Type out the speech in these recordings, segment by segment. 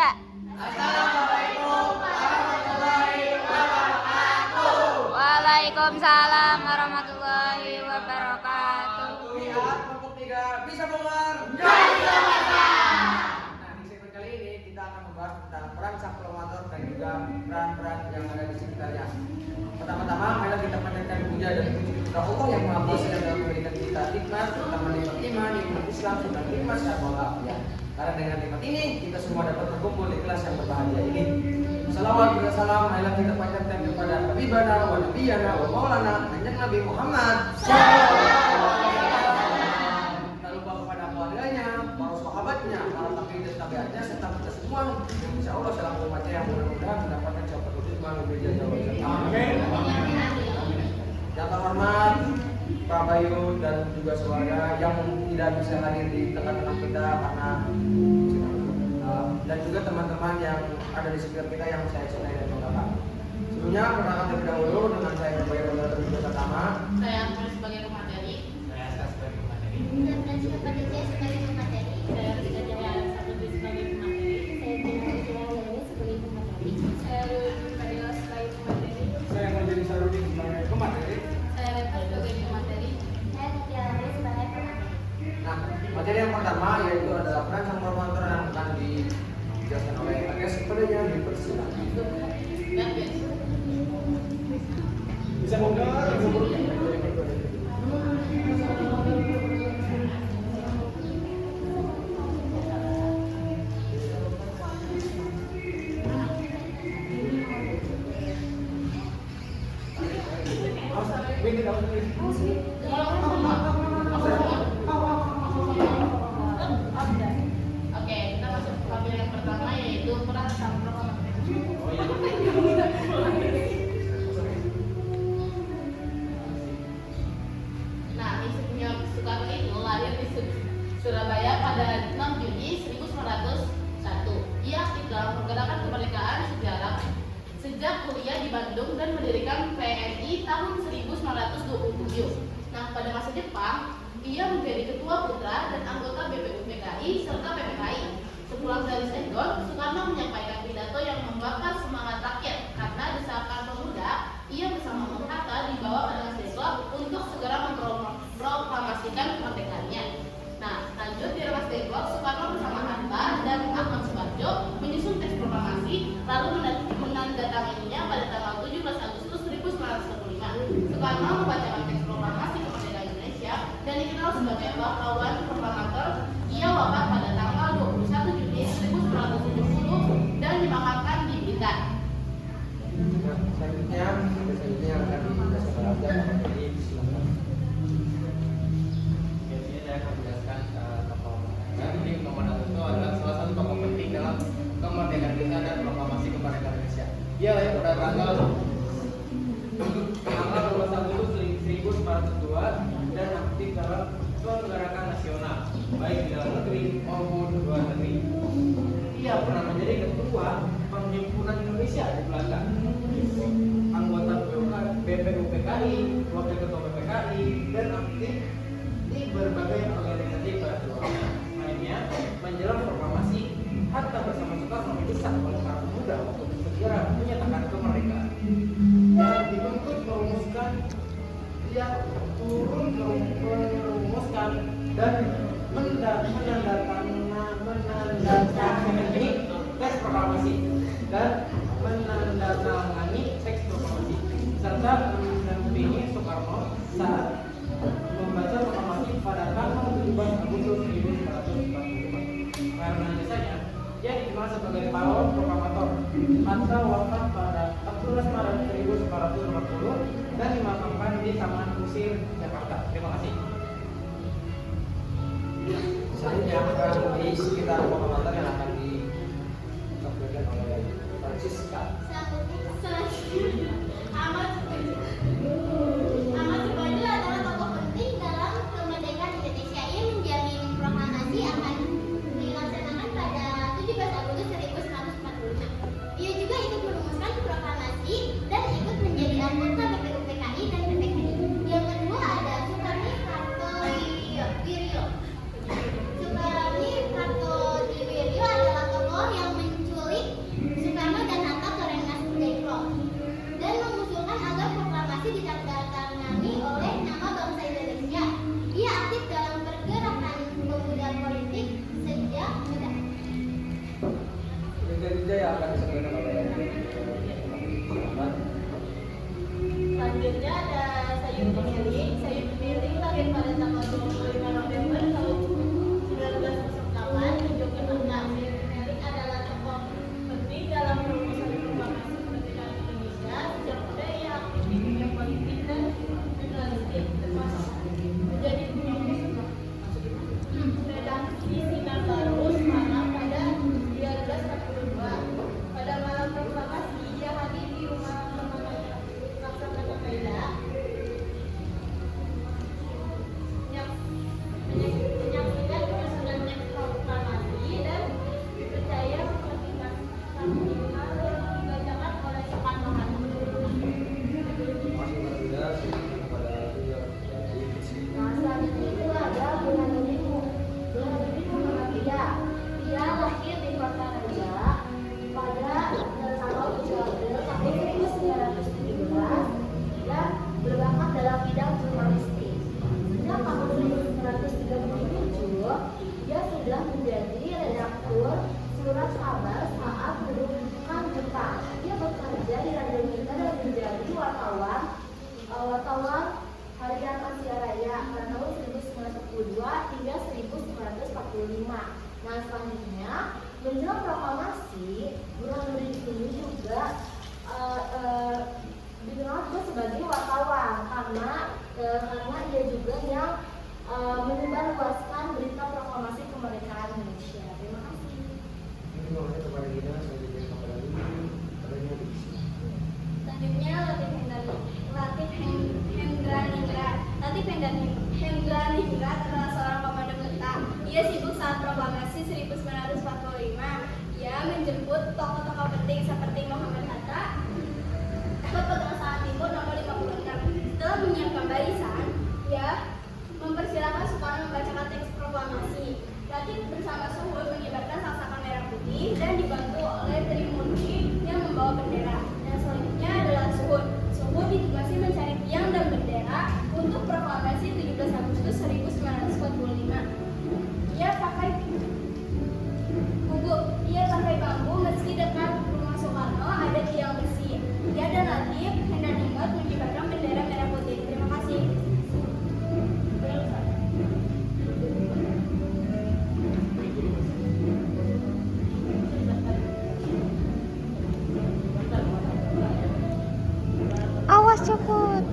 Indonesia. Assalamualaikum warahmatullahi wabarakatuh. Waalaikumsalam warahmatullahi wabarakatuh. Lihat kelompok 3 bisa dengar? Ya, bisa baca. Nah, di segmen kali ini kita akan membahas tentang peran sang promotor dan juga peran-peran yang ada di sekitarnya. Pertama-tama, marilah kita panjatkan puja dan puji kepada Allah yang Maha Kuasa yang telah memberikan kita nikmat, terutama nikmat iman, nikmat Islam, dan nikmat syahwat ya. Karena dengan nikmat ini kita semua dapat berkumpul di kelas yang berbahagia ini. Salawat dan salam marilah kita panjatkan kepada Habibana wa Nabiyana wa Maulana Kanjeng Nabi Muhammad. Tak lupa kepada keluarganya, para sahabatnya, para tabi'in dan tabi'atnya serta kita semua yang insya Allah dalam umatnya yang mudah-mudahan mendapatkan syafaat ujian lebih jauh. Amin. Yang terhormat Pak Bayu dan juga keluarga yang tidak bisa hadir di tengah-tengah kita karena dan juga teman-teman yang ada di sekitar kita yang saya cintai dan banggakan. Sebelumnya perkenalkan terlebih dahulu dengan saya sebagai moderator pertama. Saya Akmal sebagai pemateri. Saya Asas sebagai pemateri. Dan Prancis Patricia sebagai pemateri. Saya Rizka Jaya Sabtu sebagai pemateri. Saya Dina Ujula Lele sebagai pemateri. Saya Lulu Fadila sebagai pemateri. Saya Majdi Sarudin sebagai pemateri. Saya Reva sebagai pemateri. Saya Nadia Lele sebagai pemateri. Nah, materi yang pertama yaitu adalah peran sang promotor yang akan dijelaskan oleh Agnes kepadanya dipersilakan. Dan guys, Bisa mundur. oke, kita masuk ke materi yang pertama yaitu peran sang promotor. Nah, Ismnya Soekarno itu lahir di Surabaya pada 6 Juni 1901. Ia aktif dalam pergerakan kemerdekaan sejarah sejak kuliah di Bandung dan mendirikan PNI tahun 1927. Nah, pada masa Jepang, ia menjadi ketua putra dan anggota BPUPKI serta PPKI. Sepulang dari Saigon, Soekarno menyampaikan pidato yang membakar semangat rakyat karena desakan pemuda. Ia bersama Bung Hatta dibawa ke Damas Depok untuk segera memproklamasikan kemerdekaannya. Nah, lanjut di Damas Depok, Soekarno bersama Hatta dan Ahmad Subarjo menyusun teks proklamasi, lalu menandatanganinya pada tanggal 17 Agustus 1945. Soekarno membacakan teks proklamasi kemerdekaan Indonesia dan dikenal sebagai pahlawan proklamator. Ia wafat pada tanggal 21 Juni 1970 dan dimakamkan di Blitar. Nah, selanjutnya yang akan dijelaskan oleh Abdan, jadi silakan. Jadi saya akan menjelaskan tokoh dan ini Muhammad Hatta itu adalah salah satu tokoh penting dalam kemerdekaan kita dan proklamasi kemerdekaan Indonesia. Dia lahir pada tanggal 12 Agustus 1902 dan aktif dalam kemerdekaan nasional baik di dalam negeri maupun luar negeri. Ia pernah menjadi ketua Perhimpunan Indonesia di Belanda, anggota BPUPKI, wakil ketua BPKI, dan aktif di berbagai organisasi keagamaan lainnya. Menjelang proklamasi, Hatta bersama Soekarno didesak oleh para pemuda untuk segera menyatakan kemerdekaan. Dan dituntut merumuskan, dia turun merumuskan dan menandatangani teks proklamasi dan menandatangani teks proklamasi serta mendampingi Soekarno saat membaca proklamasi pada tanggal 17 Agustus 1945. Karena jasanya, dia dikenal sebagai pahlawan proklamator. Hatta wafat pada 14 Maret 1950 dan dimakamkan di Taman Kusir, Jakarta. Terima kasih. Selanjutnya akan di sekitar proklamator yang akan disampaikan oleh Francisca. Selanjutnya, Ahmad Subarjo adalah tokoh penting dalam kemerdekaan Indonesia. Ia menjamin proklamasi akan dilaksanakan pada 17 Agustus 1945. Ia juga ikut merumuskan proklamasi dan ikut menjadi anggota BPUPKI dan PPKI. Yang kedua ada Soekarno Kartowiwiryo. Soekarno Kartowiwiryo adalah Wijaya akan disampaikan oleh Muhammad. Selanjutnya ada Sayur Pemilik. Sayur Pemilik lahir pada tanggal 25 November tahun 1908 di Yogyakarta. Sayur Pemilik adalah tokoh penting dalam perumusan proklamasi kemerdekaan Indonesia. Sejak muda ia aktif di dunia politik dan jurnalistik, termasuk menjadi redaksi Sinar Baru Semarang pada 1942. Pada malam proklamasi ia hadir di rumah Laksamana Maida menyaksikan penyusunan teks proklamasi dan dipercaya mempertimbangkan hal yang dibacakan oleh Soekarno-Hatta. Nah, selanjutnya itu ada Burhanuddin Muhammadiyah. Dia lahir di Kota Raja pada tanggal 3 April tahun 1917 dan berbakat dalam bidang jurnalistik. Sejak tahun 1937, dia sudah menjadi redaktur surat kabar saat kedudukan Jepang. Dia bekerja di Radio Mitra dan menjadi wartawan Harian Asia Raya pada tahun 1942 hingga 1945. Nah, selanjutnya menjelang proklamasi, Burhanuddin ini juga dikenal juga sebagai wartawan karena dia juga yang menyebarluaskan berita proklamasi kemerdekaan Indonesia. Terima kasih. Kepada kita selanjutnya kepada Selanjutnya Latif Hendraningrat adalah seorang pemadam peta. Ia sibuk saat proklamasi 1945. Ia menjemput tokoh-tokoh penting seperti Muhammad Hatta ke Pegangsaan Timur nomor 56. Setelah menyiapkan barisan, ia mempersilahkan Soekarno membacakan teks proklamasi. Latif bersama Suhud mengibarkan sangsaka merah putih dan dibantu oleh Trimurti yang membawa bendera. Dan selanjutnya adalah Suhud. Suhud ditugasi mencari tiang dan bendera untuk proklamasi 17 Agustus 1945. Ia pakai bambu meski dekat rumah Soekarno ada tiang besi. Ia dan Latif Hendraningrat mengibarkan bendera merah putih. Terima kasih. Awas copot.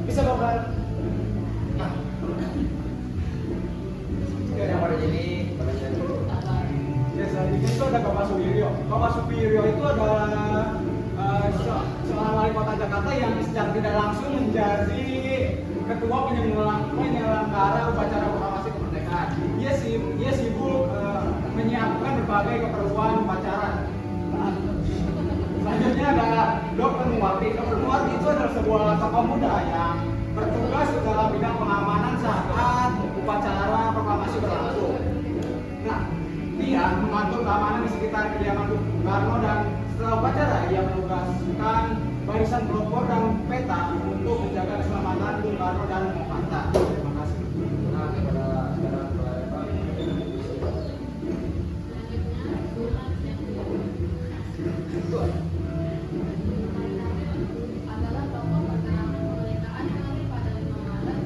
Bisa Bapak. Nah. Oke, yang pada jadi Ya, selanjutnya itu ada Bapak Suwiryo. Bapak Suwiryo itu adalah seorang wali kota Jakarta yang secara tidak langsung menjadi ketua penyelenggara upacara proklamasi kemerdekaan. Dia sibuk menyiapkan berbagai keperluan upacara. Selanjutnya ada Dr. Muwardi. Dr. Muwardi itu adalah sebuah tokoh muda yang bertugas dalam bidang pengamanan saat upacara proklamasi berlangsung. Nah, dia mengatur keamanan di sekitar kediaman Bung Karno dan setelah upacara ia menugaskan barisan pelopor dan peta untuk menjaga keselamatan Bung Karno dan Bung Hatta. Terima kasih. nah kepada saudara Pak. Adalah tokoh pergerakan kemerdekaan yang lahir pada 5 Maret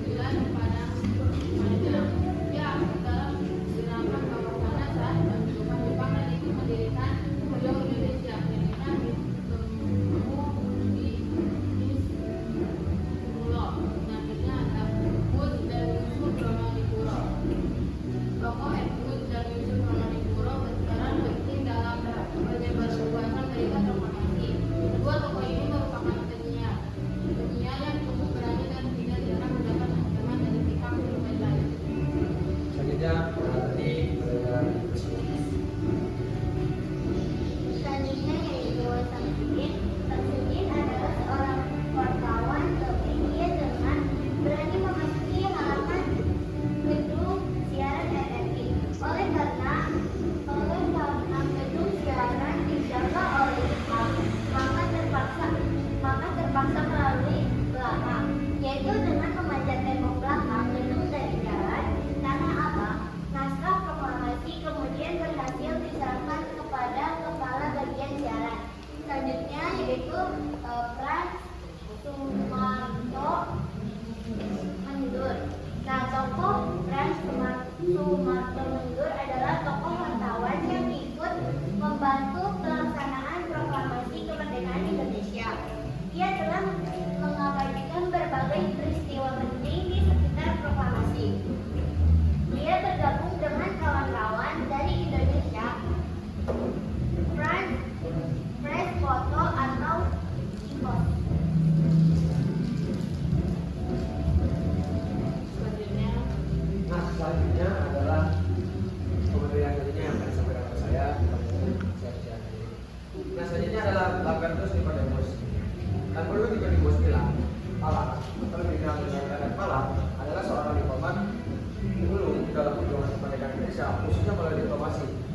1909 pada Maja. Ia aktif dalam gerakan bawah tanah saat pendudukan Jepang dan ikut mendirikan Pulau Indonesia yang bertemu di Pulau.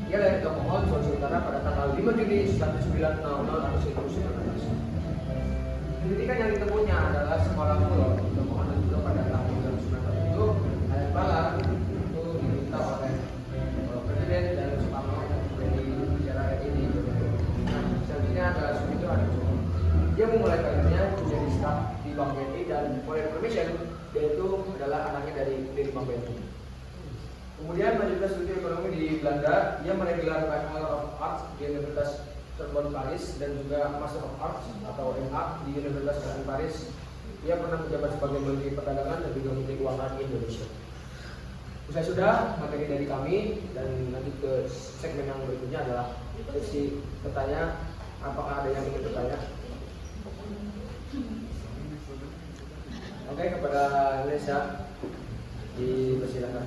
Ia lahir ke Mohon, Sulawesi Utara pada tanggal 5 Juni 1900 atau 1900. Pendidikan yang ditempuhnya adalah sekolah pulau di Mohon dan juga pada tahun 1900 itu Hayat Bala itu diminta oleh Presiden dan Soekarno menjadi bicara ini. Nah, selanjutnya adalah Sumitro Hadijono. Dia memulai karirnya menjadi staf di Bank BNI dan oleh permission yaitu adalah anaknya dari Bank BNI. Kemudian melanjutkan studi ekonomi di Belanda, dia meraih gelar Bachelor of Arts di Universitas Sorbonne Paris dan juga Master of Arts atau MA di Universitas Kristen Paris. Dia pernah menjabat sebagai Menteri Perdagangan dan juga Menteri Keuangan Indonesia. Usai sudah materi dari kami dan nanti ke segmen yang berikutnya adalah sesi bertanya. Apakah ada yang ingin bertanya? Oke, kepada Indonesia dipersilakan.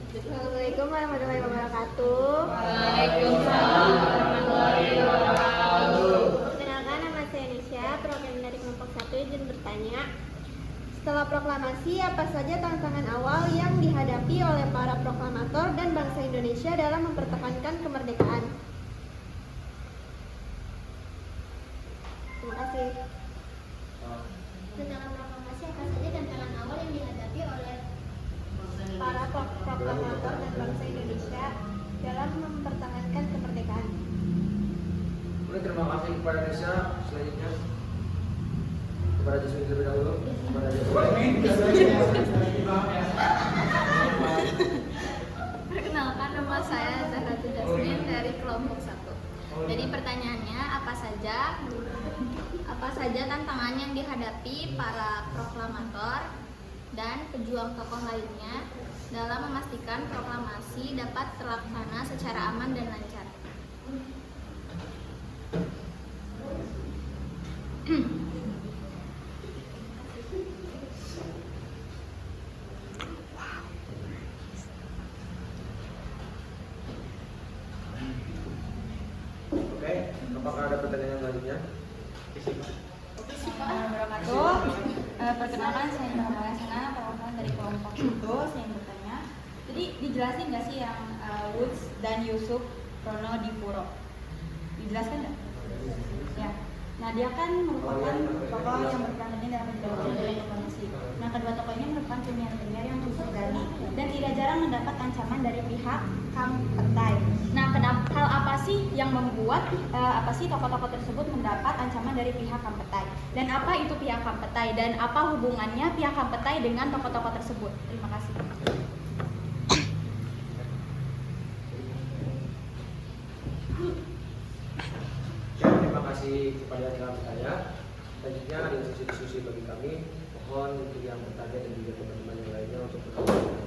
Assalamualaikum warahmatullahi wabarakatuh. Waalaikumsalam warahmatullahi wabarakatuh. Perkenalkan, nama saya Nisha, perwakilan dari kelompok 1 izin bertanya. Setelah proklamasi, apa saja tantangan awal yang dihadapi oleh para proklamator dan bangsa Indonesia dalam mempertahankan kemerdekaan? Terima kasih. Tentang proklamasi, apa saja tantangan awal yang dihadapi oleh Para proklamator dan bangsa Indonesia dalam mempertahankan kemerdekaan. Terima kasih kepada Indonesia. Selanjutnya kepada Jasmine terlebih dahulu. Kepada Perkenalkan, nama saya Zahratul Jasmine dari kelompok 1. Jadi pertanyaannya, apa saja tantangan yang dihadapi para proklamator dan pejuang tokoh lainnya dalam memastikan proklamasi dapat terlaksana secara aman dan lancar. Oke, apakah ada pertanyaan selanjutnya? Perkenalkan, saya Nurhayati Sana, perwakilan dari kelompok 1. Saya yang bertanya, jadi dijelasin nggak sih yang Woods dan Yusuf Pronodipuro? Dijelaskan nggak? Ya. Nah, dia kan merupakan tokoh yang berperan penting dalam penjelasan dari proklamasi. Nah, kedua tokoh ini merupakan pionir-pionir yang cukup berani dan tidak jarang mendapat ancaman dari pihak Kampetai. Nah, hal apa sih yang membuat tokoh-tokoh tersebut mendapat ancaman dari pihak Kampetai? Dan apa itu pihak Kampetai? Dan apa hubungannya pihak Kampetai dengan tokoh-tokoh tersebut? Terima kasih. Ya, terima kasih kepada yang bertanya. Selanjutnya ada diskusi bagi kami. Mohon untuk yang bertanya dan juga teman-teman yang lainnya untuk bertanya.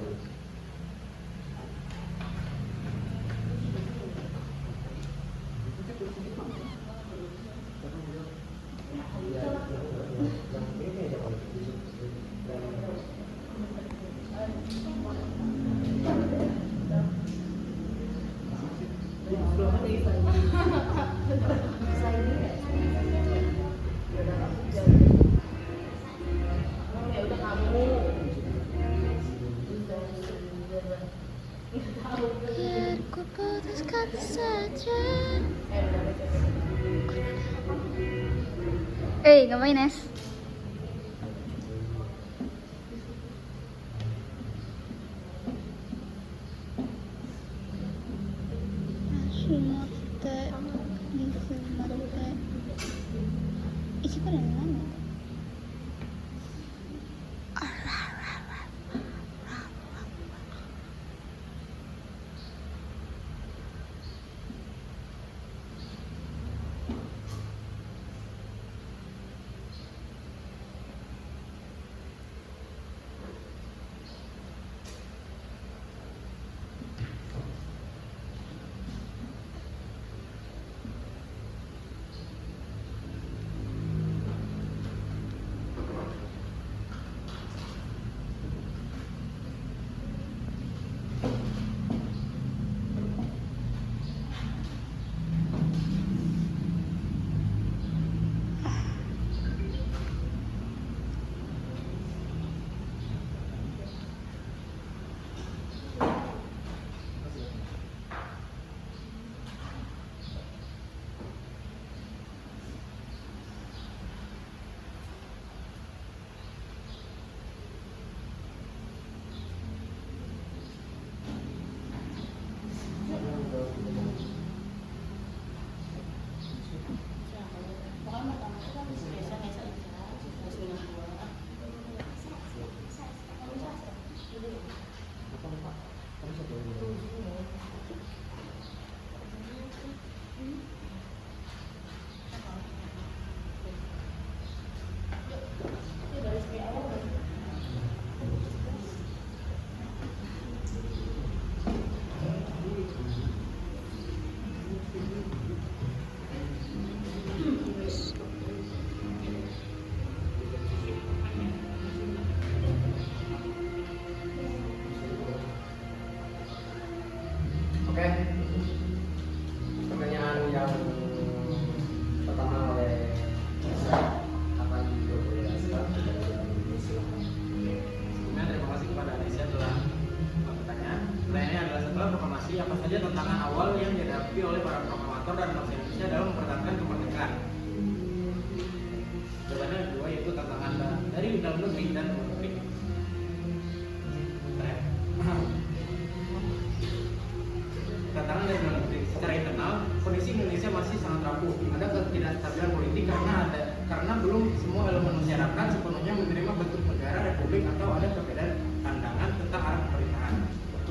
Ku putuskan saja. Ngapain, Nes? Oke. Pertanyaan yang pertama oleh saya akan dijawab oleh Asra dari silakan. Sebelumnya terima kasih kepada Anesya telah bertanya. Pertanyaannya adalah setelah proklamasi apa saja tantangan awal yang dihadapi oleh para proklamator dan bangsa Indonesia dalam mempertahankan kemerdekaan? Jawabannya dua, yaitu tantangan dari dalam negeri dan luar negeri. Tantangan dari dalam negeri secara internal, kondisi Indonesia masih sangat rapuh. Ada ketidakstabilan politik karena belum semua elemen masyarakat sepenuhnya menerima bentuk negara republik atau ada perbedaan pandangan tentang arah pemerintahan.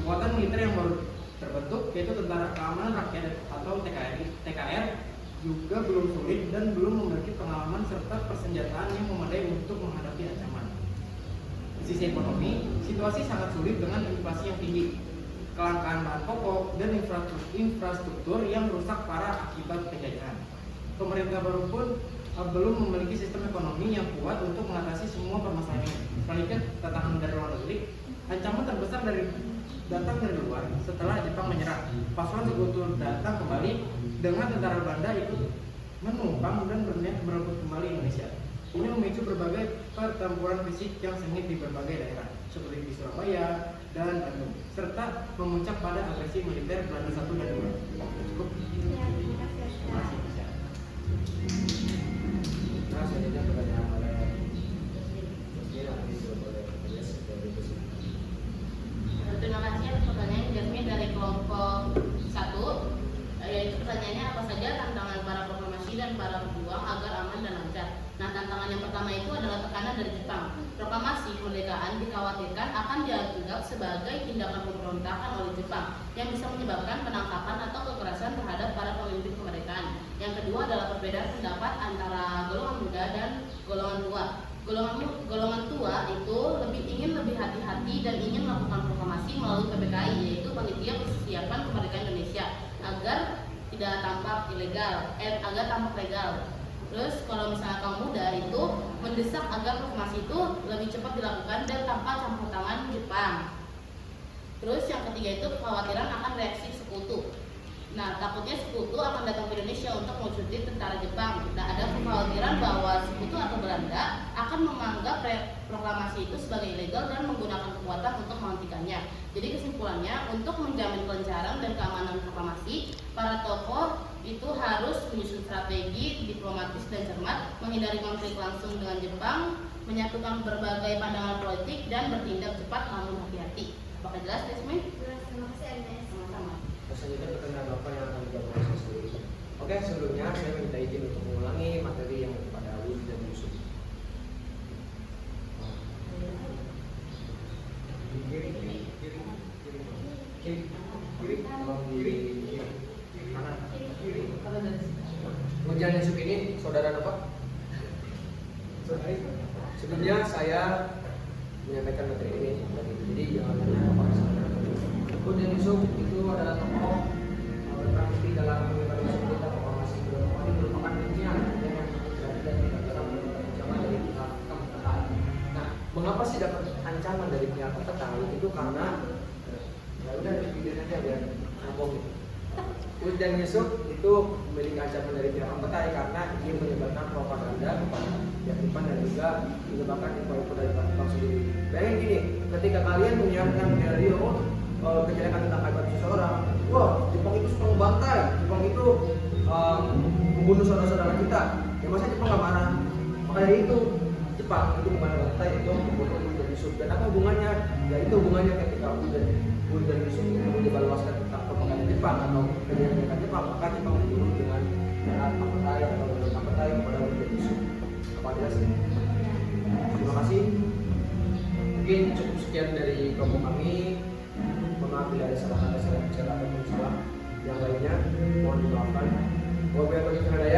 Kekuatan militer yang baru terbentuk, yaitu Tentara Keamanan Rakyat atau TKR, juga belum solid dan belum memiliki pengalaman serta persenjataan yang memadai untuk menghadapi ancaman. Di sisi ekonomi, situasi sangat sulit dengan inflasi yang tinggi, kelangkaan bahan pokok, dan infrastruktur yang rusak parah akibat penjajahan. Pemerintah baru pun belum memiliki sistem ekonomi yang kuat untuk mengatasi semua permasalahan ini. Selanjutnya, tantangan dari luar negeri, ancaman terbesar datang dari luar setelah Jepang menyerah. Pasukan Sekutu datang kembali dengan tentara Belanda ikut menumpang dan berniat merebut kembali Indonesia. Ini memicu berbagai pertempuran fisik yang sengit di berbagai daerah, seperti di Surabaya dan Bandung, serta memuncak pada agresi militer Belanda 1 dan 2. Cukup. Ya, terima kasih. Terima kasih. Bisa. Nah, selanjutnya pertanyaan oleh Jasmine akan dijawab oleh Elias dari Jasmine. Terima kasih atas pertanyaan Jasmine dari kelompok 1. Yaitu pertanyaannya apa saja tantangan para proklamasi dan para pejuang agar aman dan lancar. Nah, tantangan yang pertama itu adalah tekanan dari Jepang. Proklamasi kemerdekaan dikhawatirkan akan dianggap sebagai tindakan pemberontakan oleh Jepang yang bisa menyebabkan penangkapan atau kekerasan terhadap para pemimpin kemerdekaan. Yang kedua adalah perbedaan pendapat antara golongan muda dan golongan tua. Golongan tua itu ingin lebih hati-hati dan ingin melakukan proklamasi melalui PPKI, yaitu Panitia Persiapan Kemerdekaan Indonesia, agar tidak tampak agar tampak legal. Terus kalau misalnya kaum muda itu mendesak agar proklamasi itu lebih cepat dilakukan dan tanpa campur tangan Jepang. Terus yang ketiga itu kekhawatiran akan reaksi sekutu. Nah, takutnya sekutu akan datang ke Indonesia untuk mencuti tentara Jepang. Nah, ada kekhawatiran bahwa sekutu atau Belanda akan menganggap proklamasi itu sebagai ilegal dan menggunakan kekuatan untuk menghentikannya. Jadi kesimpulannya, untuk menjamin kelancaran dan keamanan proklamasi, para tokoh itu harus menyusun strategi diplomatis dan cermat, menghindari konflik langsung dengan Jepang, menyatukan berbagai pandangan politik, dan bertindak cepat namun hati-hati. Apakah jelas, Jasmine? Jelas, terima kasih Agnes. Sama-sama. Selanjutnya pertanyaan Bapak yang akan dijawab oleh saya sendiri. Oke, sebelumnya saya minta izin untuk mengulangi materi yang kepada Wud dan Yusuf. Kiri, kanan, kiri. Ujian Yusuf ini saudara apa? Sebelumnya saya menyampaikan materi ini, jadi jangan tanya apa saudara. Ujian Yusuf itu adalah tokoh berperan penting dalam penyebaran kita proklamasi ini merupakan bagian yang terjadi dan dalam ancaman dari pihak kemerdekaan. Nah, mengapa sih dapat ancaman dari pihak kemerdekaan? Itu karena ya udah dipikirin aja biar ngomong gitu. Ujian Yusuf itu memiliki ancaman dari pihak kemerdekaan karena dia menyebarkan propaganda kepada pihak Jepang dan juga menyebabkan info-info dari Jepang sendiri. Bayangin gini, ketika kalian menyiarkan di radio kejelekan tentang hebat seseorang, wah Jepang itu suka membantai, Jepang itu membunuh saudara-saudara kita. Ya masa Jepang nggak marah? Maka dari itu Jepang itu membantai untuk membunuh Ujian Yusuf. Dan apa hubungannya? Ya itu hubungannya ketika Ujian Yusuf itu menyebarluaskan tentang propaganda Jepang atau kejelekan Jepang, maka Jepang membunuh dengan kapetai atau kapetai kepada Ujian Yusuf. Apa jelas? Terima kasih. Mungkin cukup sekian dari kelompok kami. Maaf bila ada salah kata, salah bicara ataupun salah yang lainnya mohon dimaafkan. Wabillahi taufiq wal hidayah.